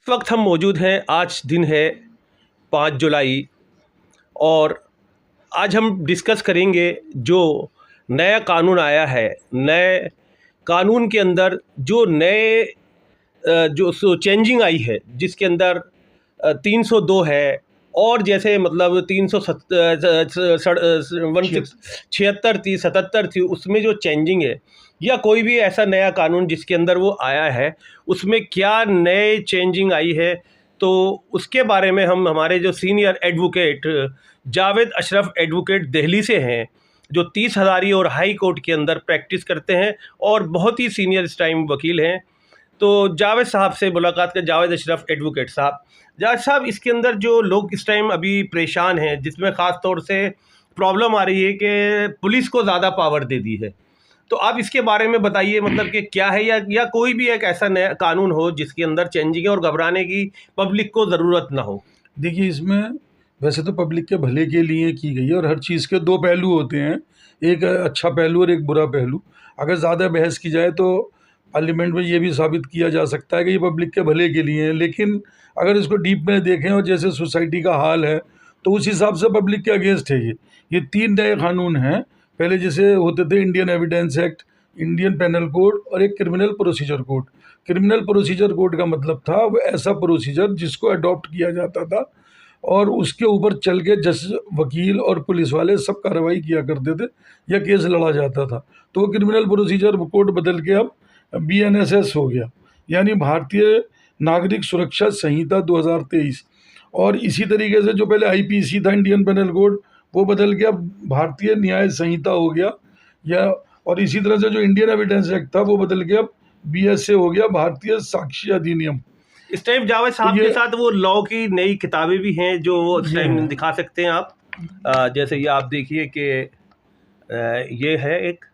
इस वक्त हम मौजूद हैं। आज दिन है 5 जुलाई और आज हम डिस्कस करेंगे जो नया कानून आया है। नए कानून के अंदर जो नए जो चेंजिंग आई है, जिसके अंदर 302 है और जैसे मतलब 376 थी, 77 थी, उसमें जो चेंजिंग है या कोई भी ऐसा नया कानून जिसके अंदर वो आया है, उसमें क्या नए चेंजिंग आई है, तो उसके बारे में हम हमारे जो senior advocate Javed Ashraf advocate Delhi से हैं, जो 30 हज़ारी और हाई कोर्ट के अंदर प्रैक्टिस करते हैं और बहुत ही सीनियर इस टाइम वकील हैं। तो जावेद साहब से मुलाकात कर। जावेद अशरफ एडवोकेट साहब, जावेद साहब, इसके अंदर जो लोग इस टाइम अभी परेशान हैं, जिसमें ख़ास तौर से प्रॉब्लम आ रही है कि पुलिस को ज़्यादा पावर दे दी है, तो आप इसके बारे में बताइए, मतलब कि क्या है, या कोई भी एक ऐसा नया कानून हो जिसके अंदर चेंजिंग है और घबराने की पब्लिक को ज़रूरत ना हो। देखिए, इसमें वैसे तो पब्लिक के भले के लिए की गई है और हर चीज़ के दो पहलू होते हैं, एक अच्छा पहलू और एक बुरा पहलू। अगर ज़्यादा बहस की जाए तो पार्लियामेंट में ये भी साबित किया जा सकता है कि ये पब्लिक के भले के लिए है, लेकिन अगर इसको डीप में देखें और जैसे सोसाइटी का हाल है तो उस हिसाब से पब्लिक के अगेंस्ट है ये 3 नए कानून हैं। पहले जैसे होते थे Indian evidence act, Indian penal code और एक criminal procedure code. Criminal procedure code का मतलब था वो ऐसा प्रोसीजर जिसको अडॉप्ट किया जाता था और उसके ऊपर चल के जज, वकील और पुलिस वाले सब कार्रवाई किया करते थे या केस लड़ा जाता था। तो वो क्रिमिनल प्रोसीजर कोड बदल के अब BNSS हो गया, यानी भारतीय नागरिक सुरक्षा संहिता 2023। और इसी तरीके से जो पहले IPC था, इंडियन पेनल कोड, वो बदल के अब भारतीय न्याय संहिता हो गया। या और इसी तरह से जो इंडियन एविडेंस एक्ट था वो बदल के अब BSA हो गया, भारतीय साक्ष्य अधिनियम। इस टाइम जावेद साहब के साथ वो लॉ की नई किताबें भी हैं जो वो इस टाइम दिखा सकते हैं आप। जैसे ये आप देखिए कि ये है एक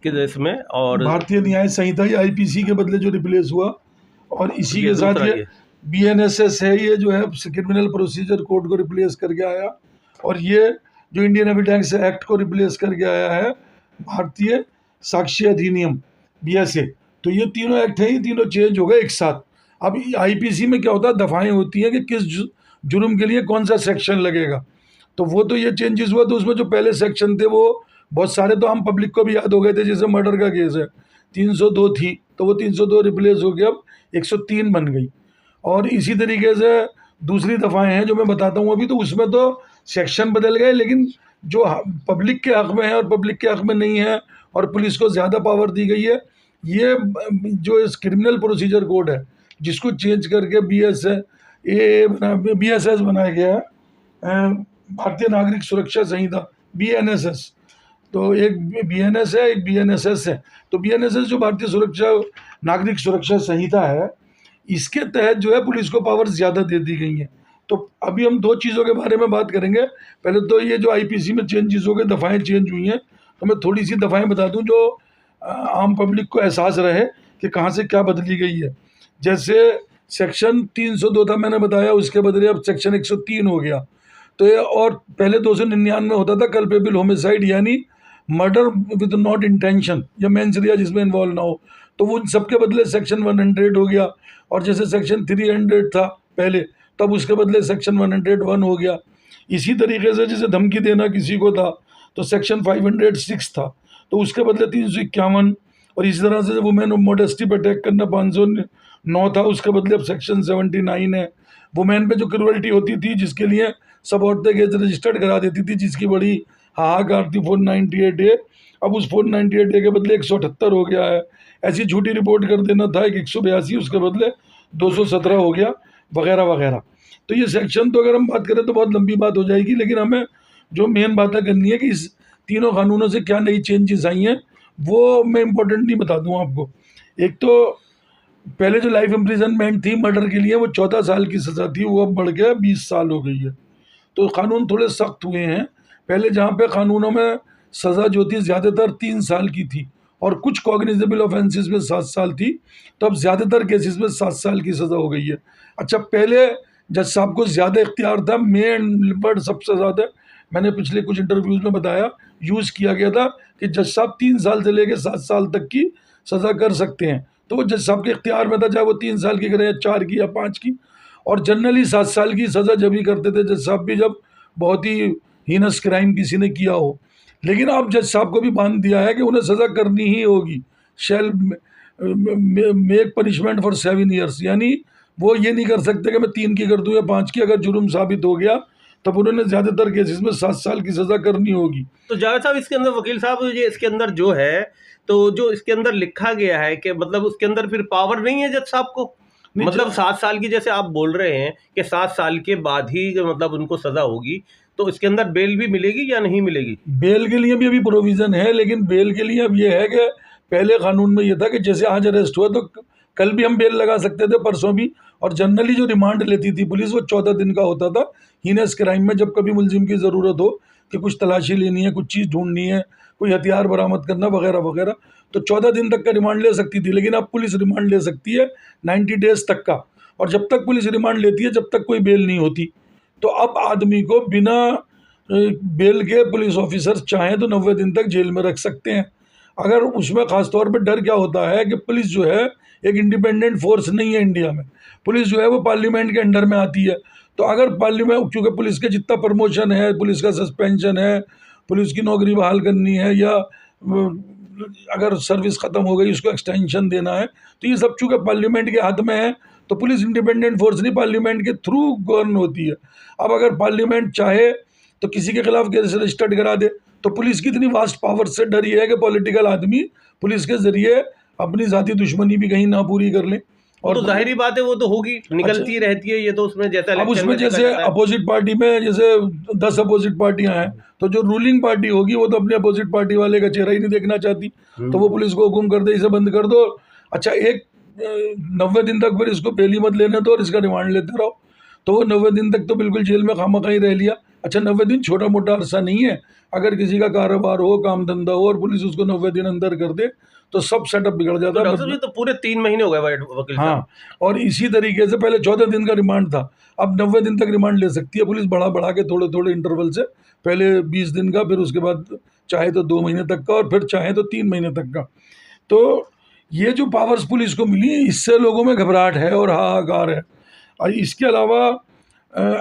कि इसमें, और भारतीय न्याय संहिता ये IPC के बदले जो रिप्लेस हुआ, और इसी के साथ ये BNSS है, ये जो है क्रिमिनल प्रोसीजर कोड को रिप्लेस करके आया। और ये जो इंडियन एविडेंस एक्ट को रिप्लेस करके आया है भारतीय साक्ष्य अधिनियम, BSA। तो ये तीनों एक्ट है, ये तीनों चेंज हो गए एक साथ। अब IPC में क्या होता है, दफाएं होती हैं कि किस जुर्म के लिए कौन सा सेक्शन लगेगा। तो वो तो ये चेंजेस हुआ, तो उसमें जो पहले सेक्शन थे वो बहुत सारे तो हम पब्लिक को भी याद हो गए थे। जैसे मर्डर का केस है, 302 थी, तो वो 302 रिप्लेस हो गया, अब 103 बन गई। और इसी तरीके से दूसरी दफ़ाएं हैं जो मैं बताता हूँ अभी, तो उसमें तो सेक्शन बदल गए, लेकिन जो पब्लिक के हक़ में है और पब्लिक के हक़ में नहीं है और पुलिस को ज़्यादा पावर दी गई है, ये जो इस क्रिमिनल प्रोसीजर कोड है जिसको चेंज करके BSS बनाया गया है, भारतीय नागरिक सुरक्षा संहिता, BNSS। तो एक BNS है, एक BNSS है। तो BNSS जो भारतीय सुरक्षा नागरिक सुरक्षा संहिता है, इसके तहत जो है पुलिस को पावर ज़्यादा दे दी गई हैं। तो अभी हम दो चीज़ों के बारे में बात करेंगे। पहले तो ये जो IPC में चेंजेस हो गए, दफ़ाएँ चेंज हुई हैं, तो मैं थोड़ी सी दफ़ाएँ बता दूं जो आम पब्लिक को एहसास रहे कि कहाँ से क्या बदली गई है। जैसे सेक्शन 302 था, मैंने बताया, उसके बदले अब सेक्शन 103 हो गया। तो ये, और पहले 299 होता था कल्पेबल होमिसाइड, यानी मर्डर विद नॉट इंटेंशन या मैंसरिया जिसमें इन्वॉल्व ना हो, तो वो सबके बदले सेक्शन 100 हो गया। और जैसे सेक्शन 300 था पहले, तब उसके बदले सेक्शन 101 हो गया। इसी तरीके से जैसे धमकी देना किसी को था तो सेक्शन 506 था, तो उसके बदले 351। और इसी तरह से वुमेन मोडेस्टी पर अटैक करना 509 था, उसके बदले अब सेक्शन 79 है। वुमेन पे जो क्रूअल्टी होती थी, जिसके लिए सब औरतें केस रजिस्टर्ड करा देती थी, जिसकी बड़ी हाहाकार थी, 498A, अब उस 498A के बदले 178 हो गया है। ऐसी झूठी रिपोर्ट कर देना था, 182, उसके बदले 217 हो गया, वगैरह वगैरह। तो ये सेक्शन तो अगर हम बात करें तो बहुत लंबी बात हो जाएगी, लेकिन हमें जो मेन बातें करनी है कि इस तीनों कानूनों से क्या नई चेंजेस आई हैं, वो मैं इम्पोर्टेंटली बता दूँ आपको। एक तो पहले जो लाइफ इम्प्रिजनमेंट थी मर्डर के लिए, वो 14 साल की सज़ा थी, वो अब बढ़ गया 20 साल हो गई है। तो कानून थोड़े सख्त हुए हैं। पहले जहाँ पे कानूनों में सज़ा जो थी ज़्यादातर 3 साल की थी और कुछ कॉग्निजेबल ऑफेंसेस में 7 साल थी, तो अब ज़्यादातर केसेस में 7 साल की सज़ा हो गई है। अच्छा, पहले जज साहब को ज़्यादा इख्तियार था, मेन वर्ड सबसे ज़्यादा मैंने पिछले कुछ इंटरव्यूज़ में बताया, यूज़ किया गया था कि जज साहब 3 साल से लेकर 7 साल तक की सज़ा कर सकते हैं। तो वो जज साहब के इख्तियार में था, चाहे वो 3 साल की करे या 4 की या 5 की। और जनरली 7 साल की सज़ा जब भी करते थे जज साहब भी, जब बहुत ही हीनस क्राइम किसी ने किया हो। लेकिन अब जज साहब को भी बांध दिया है कि उन्हें सज़ा करनी ही होगी, शैल मेक पनिशमेंट फॉर 7 ईयर्स, यानी वो ये नहीं कर सकते कि मैं 3 की कर दूं या 5 की। अगर जुर्म साबित हो गया तब उन्होंने ज़्यादातर केसेस में 7 साल की सज़ा करनी होगी। तो जावेद साहब, इसके अंदर वकील साहब, ये इसके अंदर जो है, तो जो इसके अंदर लिखा गया है कि मतलब उसके अंदर फिर पावर नहीं है जज साहब को, मतलब 7 साल की, जैसे आप बोल रहे हैं कि 7 साल के बाद ही मतलब उनको सज़ा होगी, तो इसके अंदर बेल भी मिलेगी या नहीं मिलेगी? बेल के लिए भी अभी प्रोविज़न है, लेकिन बेल के लिए अब ये है कि पहले कानून में ये था कि जैसे आज अरेस्ट हुआ तो कल भी हम बेल लगा सकते थे, परसों भी। और जनरली जो रिमांड लेती थी पुलिस वो 14 दिन का होता था। हीनस क्राइम में जब कभी मुलजिम की ज़रूरत हो कि कुछ तलाशी लेनी है, कुछ चीज़ ढूंढनी है, कोई हथियार बरामद करना वगैरह वगैरह, तो 14 दिन तक का रिमांड ले सकती थी। लेकिन अब पुलिस रिमांड ले सकती है 90 डेज तक का, और जब तक पुलिस रिमांड लेती है जब तक कोई बेल नहीं होती। तो अब आदमी को बिना बेल के पुलिस ऑफिसर चाहें तो 90 दिन तक जेल में रख सकते हैं। अगर उसमें ख़ास तौर पे डर क्या होता है कि पुलिस जो है एक इंडिपेंडेंट फोर्स नहीं है इंडिया में। पुलिस जो है वो पार्लियामेंट के अंडर में आती है। तो अगर पार्लियामेंट, क्योंकि पुलिस के जितना प्रमोशन है, पुलिस का सस्पेंशन है, पुलिस की नौकरी बहाल करनी है, या अगर सर्विस ख़त्म हो गई उसको एक्सटेंशन देना है, तो ये सब चूँकि पार्लियामेंट के हाथ में है, तो पुलिस इंडिपेंडेंट फोर्स नहीं, पार्लियामेंट के थ्रू गवर्न होती है। अब अगर पार्लियामेंट चाहे तो किसी के खिलाफ केस रजिस्टर्ड करा दे, तो पुलिस की इतनी वास्ट पावर से डर ये है कि पॉलिटिकल आदमी पुलिस के जरिए अपनी ज़ाती दुश्मनी भी कहीं ना पूरी कर लें। और तो जाहिर बात है वो तो होगी, निकलती रहती है ये तो, उसमें जैसा अब उसमें जैसे अपोजिट पार्टी में जैसे 10 अपोजिट पार्टियां हैं, तो जो रूलिंग पार्टी होगी वो तो अपने अपोजिट पार्टी वाले का चेहरा ही नहीं देखना चाहती, तो वो पुलिस को हुक्म कर दे इसे बंद कर दो, अच्छा 90 दिन तक फिर इसको बेल ही मत लेने दो और इसका रिमांड लेते रहो। तो वो 90 दिन तक तो बिल्कुल जेल में खामखा ही रह लिया। अच्छा 90 दिन छोटा मोटा अरसा नहीं है, अगर किसी का कारोबार हो, काम धंधा हो, और पुलिस उसको 90 दिन अंदर कर दे तो सब सेटअप बिगड़ जाता है। तो, तो पूरे 3 महीने हो गए वकील साहब। हाँ, और इसी तरीके से पहले 14 दिन का रिमांड था, अब 90 दिन तक रिमांड ले सकती है पुलिस, बढ़ा बढ़ा के थोड़े थोड़े इंटरवल से, पहले 20 दिन का, फिर उसके बाद चाहे तो 2 महीने तक का, और फिर चाहे तो 3 महीने तक का। तो ये जो पावर्स पुलिस को मिली, इससे लोगों में घबराहट है और हाहाकार है। और इसके अलावा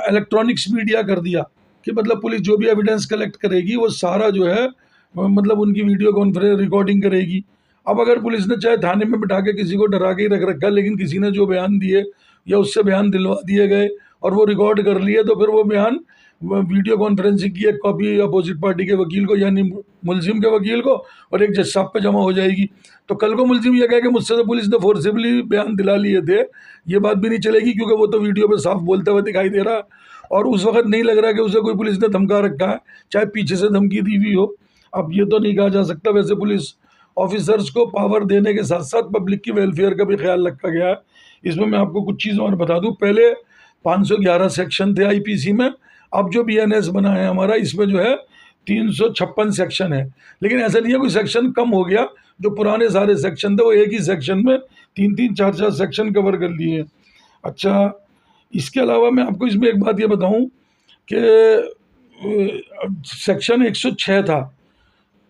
इलेक्ट्रॉनिक्स मीडिया कर दिया कि मतलब पुलिस जो भी एविडेंस कलेक्ट करेगी वो सारा जो है मतलब उनकी वीडियो कॉन्फ्रेंस रिकॉर्डिंग करेगी। अब अगर पुलिस ने चाहे थाने में बिठा के किसी को डरा के ही रख रखा, लेकिन किसी ने जो बयान दिए या उससे बयान दिलवा दिए गए और वो रिकॉर्ड कर लिए, तो फिर वो बयान वीडियो कॉन्फ्रेंसिंग की एक कॉपी अपोजिट पार्टी के वकील को, यानी मुलजिम के वकील को, और एक जज साहब पे जमा हो जाएगी। तो कल को मुलजिम ये कहे कि मुझसे तो पुलिस ने फोर्सिबली बयान दिला लिए थे, ये बात भी नहीं चलेगी, क्योंकि वो तो वीडियो पे साफ बोलते हुए दिखाई दे रहा है, और उस वक्त नहीं लग रहा कि उसे कोई पुलिस ने धमका रखा है, चाहे पीछे से धमकी दी हुई हो। अब ये तो नहीं कहा जा सकता। वैसे पुलिस ऑफिसर्स को पावर देने के साथ साथ पब्लिक की वेलफेयर का भी ख्याल रखा गया है। इसमें मैं आपको कुछ चीज़ें और बता दूं, पहले 511 सेक्शन थे आईपीसी में, अब जो बीएनएस बना है हमारा, इसमें जो है 356 सेक्शन है। लेकिन ऐसा नहीं है कोई सेक्शन कम हो गया, जो पुराने सारे सेक्शन थे वो एक ही सेक्शन में 3-3, 4-4 सेक्शन कवर कर लिए हैं। अच्छा, इसके अलावा मैं आपको इसमें एक बात ये बताऊं कि सेक्शन 106 था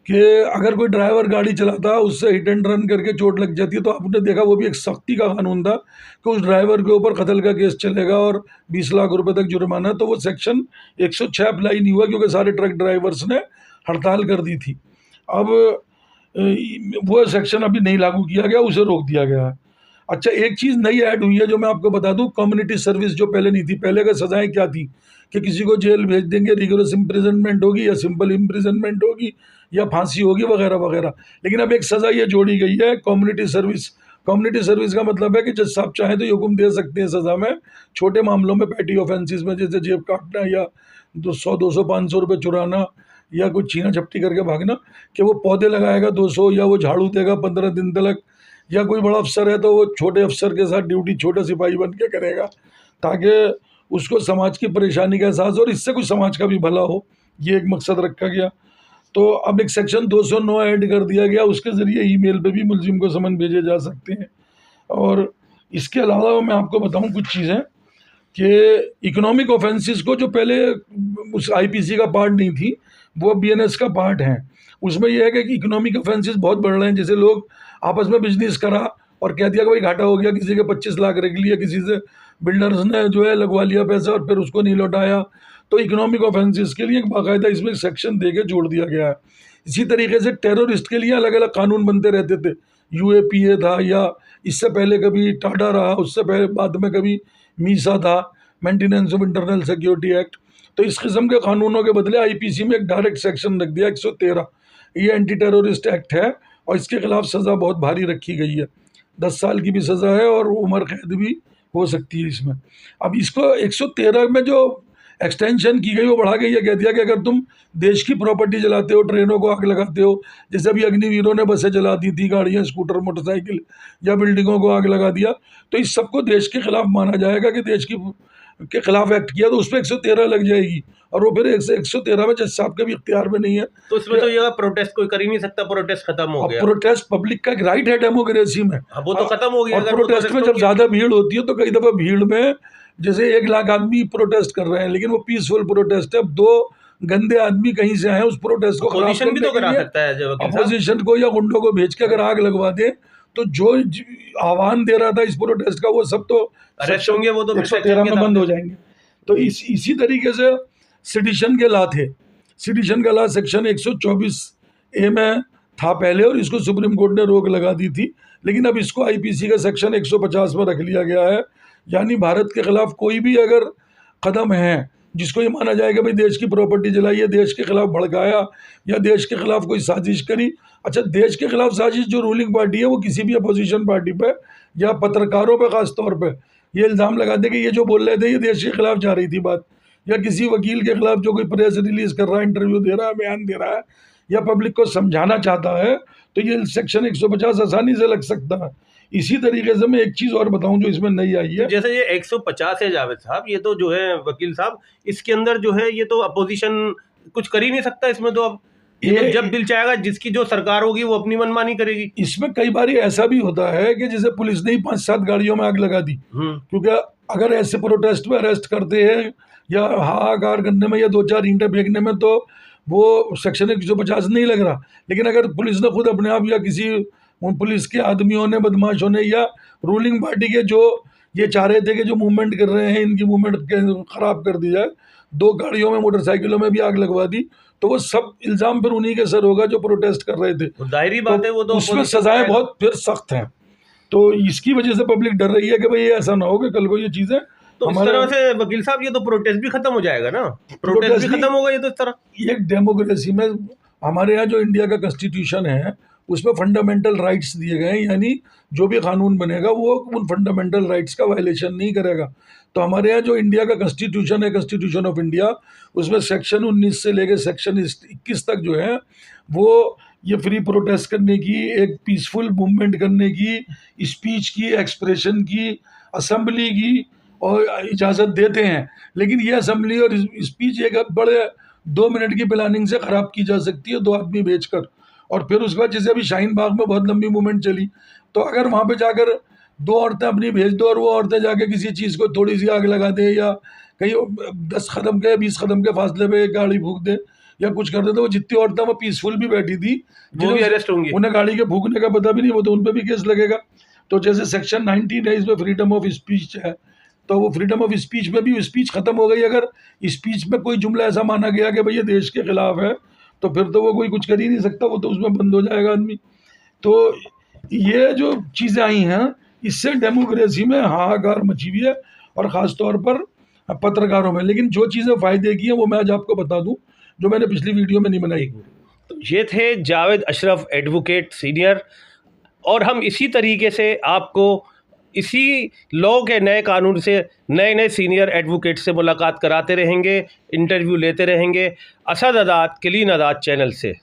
कि अगर कोई ड्राइवर गाड़ी चलाता उससे हिट एंड रन करके चोट लग जाती है, तो आपने देखा वो भी एक सख्ती का कानून था कि उस ड्राइवर के ऊपर कत्ल का केस चलेगा और 20 लाख रुपए तक जुर्माना। तो वो सेक्शन 106 अप्लाई नहीं हुआ, क्योंकि सारे ट्रक ड्राइवर्स ने हड़ताल कर दी थी। अब वो सेक्शन अभी नहीं लागू किया गया, उसे रोक दिया गया है। अच्छा, एक चीज़ नई ऐड हुई है जो मैं आपको बता दूं, कम्युनिटी सर्विस, जो पहले नहीं थी। पहले का सजाएं क्या थी कि किसी को जेल भेज देंगे, रिगरस इम्प्रिजनमेंट होगी या सिंपल इम्प्रिजनमेंट होगी या फांसी होगी वगैरह वगैरह। लेकिन अब एक सज़ा ये जोड़ी गई है, कम्युनिटी सर्विस। कम्युनिटी सर्विस का मतलब है कि जज साहब चाहें तो ये हुक्म दे सकते हैं सज़ा में, छोटे मामलों में, पैटी ऑफेंसेस में, जैसे जेब काटना या 200, 500 रुपये चुराना या कुछ छीना झपटी करके भागना, कि वो पौधे लगाएगा 200, या वो झाड़ू देगा 15 दिन तक, या कोई बड़ा अफसर है तो वो छोटे अफसर के साथ ड्यूटी छोटे सिपाही बन के करेगा, ताकि उसको समाज की परेशानी का एहसास हो और इससे कुछ समाज का भी भला हो। ये एक मकसद रखा गया। तो अब एक सेक्शन 209 ऐड कर दिया गया, उसके ज़रिए ईमेल पे भी मुलजिम को समन भेजे जा सकते हैं। और इसके अलावा मैं आपको बताऊं कुछ चीज़ें कि इकोनॉमिक ऑफेंसेस को, जो पहले उस आईपीसी का पार्ट नहीं थी, वो बीएनएस का पार्ट हैं। उसमें यह है कि इकोनॉमिक ऑफेंसेस बहुत बढ़ रहे हैं, जैसे लोग आपस में बिजनेस करा और कह दिया कि भाई घाटा हो गया, किसी के 25 लाख रख लिया, किसी से बिल्डर्स ने जो है लगवा लिया पैसा और फिर उसको नहीं लौटाया, तो इकोनॉमिक ऑफेंसेस के लिए बाकायदा इसमें सेक्शन दे के जोड़ दिया गया है। इसी तरीके से टेररिस्ट के लिए अलग अलग कानून बनते रहते थे, यूएपीए था, या इससे पहले कभी टाडा रहा, उससे पहले बाद में कभी मीसा था, maintenance of internal security act. तो इस किस्म के कानूनों के बदले आईपीसी में एक डायरेक्ट सेक्शन रख दिया 113, ये एंटी टेररिस्ट एक्ट है और इसके खिलाफ सज़ा बहुत भारी रखी गई है, 10 साल की भी सज़ा है और उम्र कैद भी हो सकती है इसमें। अब इसको 113 में जो एक्सटेंशन की गई वो बढ़ा के ये कह दिया कि अगर तुम देश की प्रॉपर्टी जलाते हो, ट्रेनों को आग लगाते हो, जैसे अभी अग्निवीरों ने बसें जला दी थी, गाड़ियाँ, स्कूटर, मोटरसाइकिल, या बिल्डिंगों को आग लगा दिया, तो इस सबको देश के खिलाफ माना जाएगा कि देश की के खिलाफ एक्ट किया, तो उस पर 113 लग जाएगी और वो फिर 113 में जज साहब के भी इख्तियार में नहीं है। तो इसमें तो ये प्रोटेस्ट कोई कर ही नहीं सकता, प्रोटेस्ट खत्म हो गया। प्रोटेस्ट पब्लिक का एक राइट है डेमोक्रेसी में, वो तो खत्म हो गया। और प्रोटेस्ट में जब ज्यादा भीड़ होती है तो कई दफा भीड़ में जैसे 1 लाख आदमी प्रोटेस्ट कर रहे हैं, लेकिन वो पीसफुल प्रोटेस्ट है, अब 2 गंदे आदमी कहीं से आए उस प्रोटेस्ट को अपोजिशन भी तो करा सकता है, अपोजिशन को या गुंडों को भेज के अगर आग लगवा दे तो जो आह्वान दे रहा था इस प्रोटेस्ट का वो सब तो अरेस्ट होंगे, वो तो 113 में बंद हो जाएंगे। तो इसी तरीके से सिटिशन के लॉ थे, सिटिशन का लॉ सेक्शन 124A में था पहले और इसको सुप्रीम कोर्ट ने रोक लगा दी थी, लेकिन अब इसको आईपीसी का सेक्शन 150 में रख लिया गया है। यानी भारत के खिलाफ कोई भी अगर कदम है जिसको ये माना जाएगा भाई देश की प्रॉपर्टी जलाई है, देश के खिलाफ भड़काया या देश के खिलाफ कोई साजिश करी। अच्छा, देश के खिलाफ साजिश जो रूलिंग पार्टी है वो किसी भी अपोजिशन पार्टी पे या पत्रकारों पे खास तौर पे ये इल्ज़ाम लगा दे कि ये जो बोल रहे थे ये देश के खिलाफ जा रही थी बात, या किसी वकील के खिलाफ जो कोई प्रेस रिलीज कर रहा है, इंटरव्यू दे रहा है, बयान दे रहा है या पब्लिक को समझाना चाहता है, तो ये सेक्शन 150 आसानी से लग सकता है। इसी तरीके से मैं एक चीज़ और बताऊं जो इसमें नई आई है, जैसे ये 150 है जावेद साहब, ये तो जो है वकील साहब, इसके अंदर जो है ये तो अपोजिशन कुछ कर ही नहीं सकता इसमें, तो अब ये तो जब दिल चाहेगा जिसकी जो सरकार होगी वो अपनी मनमानी करेगी। इसमें कई बार ऐसा भी होता है कि जैसे पुलिस ने ही 5-7 गाड़ियों में आग लगा दी, क्योंकि अगर ऐसे प्रोटेस्ट में अरेस्ट करते हैं या हाहाकार करने में या 2-4 ईंटें फेंकने में तो वो सेक्शन 150 नहीं लग रहा, लेकिन अगर पुलिस ने खुद अपने आप या किसी पुलिस के आदमियों ने, बदमाशों ने या रूलिंग पार्टी के जो ये चाह रहे थे कि जो मूवमेंट कर रहे हैं इनकी मूवमेंट खराब कर दी जाए, 2 गाड़ियों में, मोटरसाइकिलों में भी आग लगवा दी, तो वो सब इल्ज़ाम फिर उन्हीं के सर होगा जो प्रोटेस्ट कर रहे थे। जाहिर बात है, वो तो उसमें सजाएं बहुत फिर सख्त हैं, तो इसकी वजह से पब्लिक डर रही है कि भाई ऐसा ना हो कि कल को ये चीज़ें तो इस तरह से वकील साहब ये तो प्रोटेस्ट भी खत्म हो जाएगा ना, प्रोटेस्ट भी खत्म होगा ये तो इस तरह। एक डेमोक्रेसी में हमारे यहाँ जो इंडिया का कॉन्स्टिट्यूशन है उसमें फंडामेंटल राइट्स दिए गए हैं, यानी जो भी कानून बनेगा वो उन फंडामेंटल राइट्स का वायलेशन नहीं करेगा। तो हमारे यहाँ जो इंडिया का कॉन्स्टिट्यूशन है, कॉन्स्टिट्यूशन ऑफ इंडिया, उसमें सेक्शन 19 से लेकर सेक्शन 21 तक जो है वो ये फ्री प्रोटेस्ट करने की, एक पीसफुल मूवमेंट करने की, स्पीच की, एक्सप्रेशन की, असेंबली की और इजाज़त देते हैं। लेकिन ये असेंबली और स्पीच एक बड़े 2 मिनट की प्लानिंग से ख़राब की जा सकती है, 2 आदमी भेजकर, और फिर उसके बाद जैसे अभी शाहीन बाग में बहुत लंबी मूवमेंट चली, तो अगर वहाँ पे जाकर 2 औरतें अपनी भेज दो और वो औरतें जाके किसी चीज़ को थोड़ी सी आग लगा दे या कहीं 10 कदम के 20 कदम के फासले पे एक गाड़ी फूंक दे या कुछ कर दे, तो वो जितनी औरतें वो पीसफुल भी बैठी थी वो भी अरेस्ट होंगी, उन्हें गाड़ी के फूंकने का पता भी नहीं, वो तो उन पर भी केस लगेगा। तो जैसे सेक्शन 19 है इसमें फ्रीडम ऑफ स्पीच है, तो वो फ्रीडम ऑफ स्पीच में भी स्पीच खत्म हो गई। अगर स्पीच में कोई जुमला ऐसा माना गया कि भाई ये देश के खिलाफ है तो फिर तो वो कोई कुछ कर ही नहीं सकता, वो तो उसमें बंद हो जाएगा आदमी। तो ये जो चीज़ें आई हैं इससे डेमोक्रेसी में हाहाकार मची हुई है और ख़ास तौर पर पत्रकारों में। लेकिन जो चीज़ें फ़ायदे की हैं वो मैं आज आपको बता दूं जो मैंने पिछली वीडियो में नहीं बनाई। तो ये थे जावेद अशरफ एडवोकेट सीनियर, और हम इसी तरीके से आपको इसी लॉ के नए कानून से नए सीनियर एडवोकेट से मुलाकात कराते रहेंगे, इंटरव्यू लेते रहेंगे असद अदाद क्लीन अदाद चैनल से।